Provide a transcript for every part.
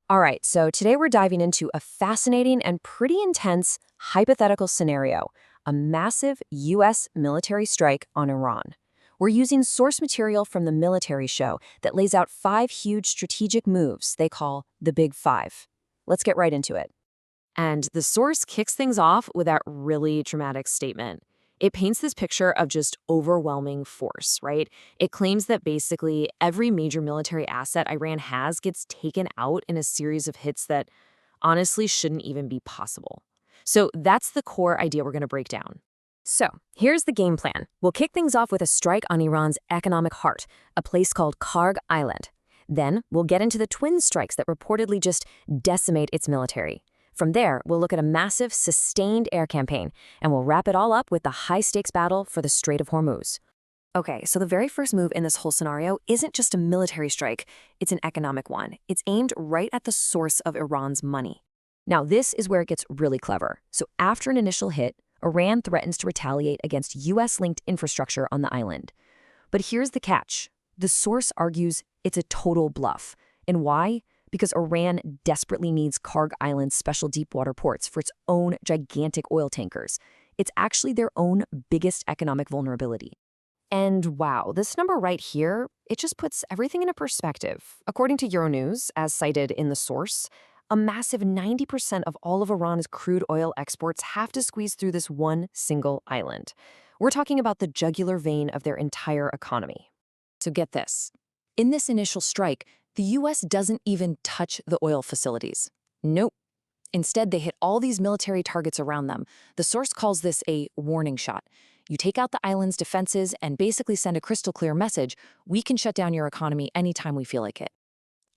All right, so today we're diving into a fascinating and pretty intense hypothetical scenario, a massive U.S. military strike on Iran. We're using source material from the military show that lays out 5 huge strategic moves they call the Big Five. Let's get right into it. And the source kicks things off with that really dramatic statement. It paints this picture of just overwhelming force, right? It claims that basically every major military asset Iran has gets taken out in a series of hits that honestly shouldn't even be possible. So that's the core idea we're going to break down. So here's the game plan. We'll kick things off with a strike on Iran's economic heart, a place called Kharg Island. Then we'll get into the twin strikes that reportedly just decimate its military. From there, we'll look at a massive, sustained air campaign, and we'll wrap it all up with the high-stakes battle for the Strait of Hormuz. Okay, so the very first move in this whole scenario isn't just a military strike, it's an economic one. It's aimed right at the source of Iran's money. Now, this is where it gets really clever. So after an initial hit, Iran threatens to retaliate against U.S.-linked infrastructure on the island. But here's the catch. The source argues it's a total bluff. And why? Because Iran desperately needs Kharg Island's special deepwater ports for its own gigantic oil tankers. It's actually their own biggest economic vulnerability. And wow, this number right here, it just puts everything into perspective. According to Euronews, as cited in the source, a massive 90% of all of Iran's crude oil exports have to squeeze through this one single island. We're talking about the jugular vein of their entire economy. So get this. In this initial strike, the U.S. doesn't even touch the oil facilities. Nope. Instead, they hit all these military targets around them. The source calls this a warning shot. You take out the island's defenses and basically send a crystal clear message, we can shut down your economy anytime we feel like it.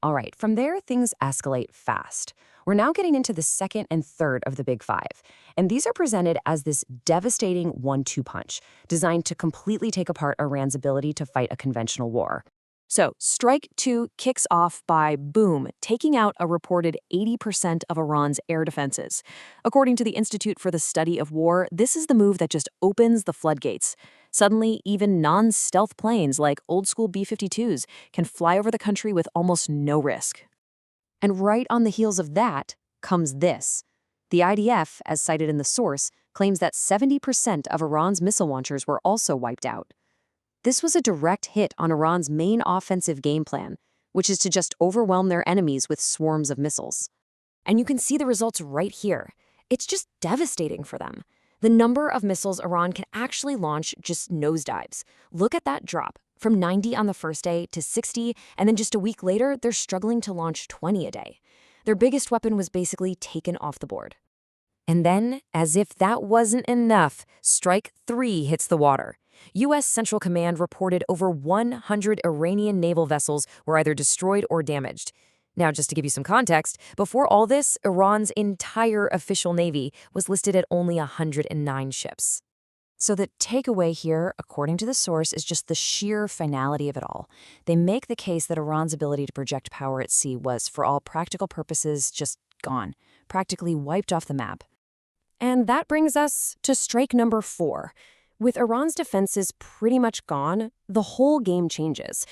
All right, from there, things escalate fast. We're now getting into the second and third of the Big Five, and these are presented as this devastating 1-2 punch, designed to completely take apart Iran's ability to fight a conventional war. So, Strike 2 kicks off by, boom, taking out a reported 80% of Iran's air defenses. According to the Institute for the Study of War, this is the move that just opens the floodgates. Suddenly, even non-stealth planes like old-school B-52s can fly over the country with almost no risk. And right on the heels of that comes this. The IDF, as cited in the source, claims that 70% of Iran's missile launchers were also wiped out. This was a direct hit on Iran's main offensive game plan, which is to just overwhelm their enemies with swarms of missiles. And you can see the results right here. It's just devastating for them. The number of missiles Iran can actually launch just nosedives. Look at that drop, from 90 on the first day to 60, and then just a week later, they're struggling to launch 20 a day. Their biggest weapon was basically taken off the board. And then, as if that wasn't enough, Strike 3 hits the water. U.S. Central Command reported over 100 Iranian naval vessels were either destroyed or damaged. Now, just to give you some context, before all this, Iran's entire official navy was listed at only 109 ships. So the takeaway here, according to the source, is just the sheer finality of it all. They make the case that Iran's ability to project power at sea was, for all practical purposes, just gone, practically wiped off the map. And that brings us to strike number 4. With Iran's defenses pretty much gone, the whole game changes.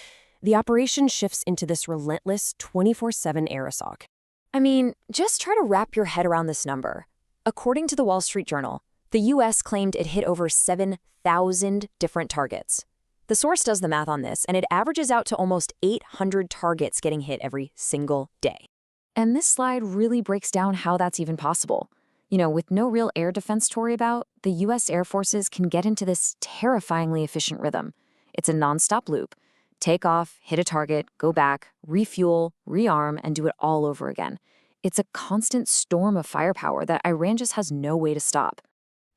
The operation shifts into this relentless 24/7 air assault. I mean, just try to wrap your head around this number. According to the Wall Street Journal, the U.S. claimed it hit over 7,000 different targets. The source does the math on this, and it averages out to almost 800 targets getting hit every single day. And this slide really breaks down how that's even possible. With no real air defense to worry about, the U.S. Air Forces can get into this terrifyingly efficient rhythm. It's a nonstop loop. Take off, hit a target, go back, refuel, rearm, and do it all over again. It's a constant storm of firepower that Iran just has no way to stop.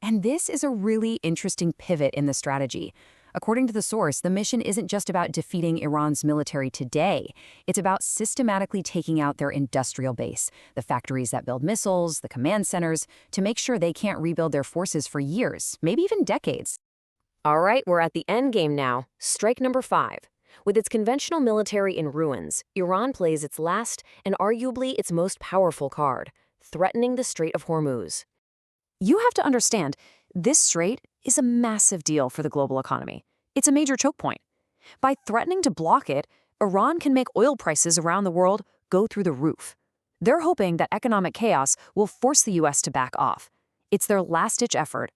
And this is a really interesting pivot in the strategy. According to the source, the mission isn't just about defeating Iran's military today. It's about systematically taking out their industrial base, the factories that build missiles, the command centers, to make sure they can't rebuild their forces for years, maybe even decades. All right, we're at the end game now. Strike number 5. With its conventional military in ruins, Iran plays its last and arguably its most powerful card, threatening the Strait of Hormuz. You have to understand, this strait is a massive deal for the global economy. It's a major choke point. By threatening to block it, Iran can make oil prices around the world go through the roof. They're hoping that economic chaos will force the U.S. to back off. It's their last-ditch effort.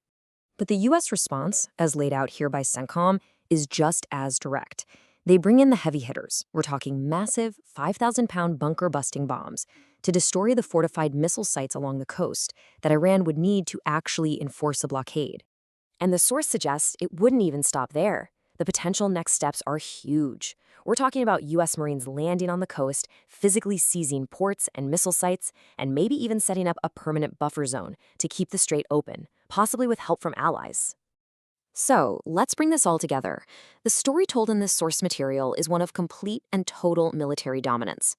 But the U.S. response, as laid out here by CENTCOM, is just as direct. They bring in the heavy hitters. We're talking massive 5,000-pound bunker-busting bombs to destroy the fortified missile sites along the coast that Iran would need to actually enforce a blockade. And the source suggests it wouldn't even stop there. The potential next steps are huge. We're talking about U.S. Marines landing on the coast, physically seizing ports and missile sites, and maybe even setting up a permanent buffer zone to keep the strait open, possibly with help from allies. So, let's bring this all together. The story told in this source material is one of complete and total military dominance.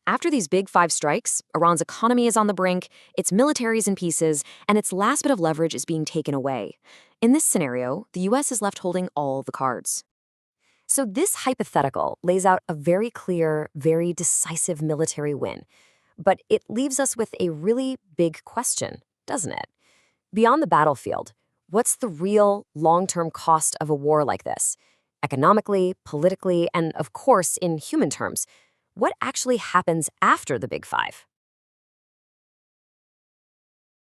After these big 5 strikes, Iran's economy is on the brink, its military is in pieces, and its last bit of leverage is being taken away. In this scenario, the U.S. is left holding all the cards. So this hypothetical lays out a very clear, very decisive military win. But it leaves us with a really big question, doesn't it? Beyond the battlefield, what's the real long-term cost of a war like this? Economically, politically, and of course, in human terms. What actually happens after the Big Five?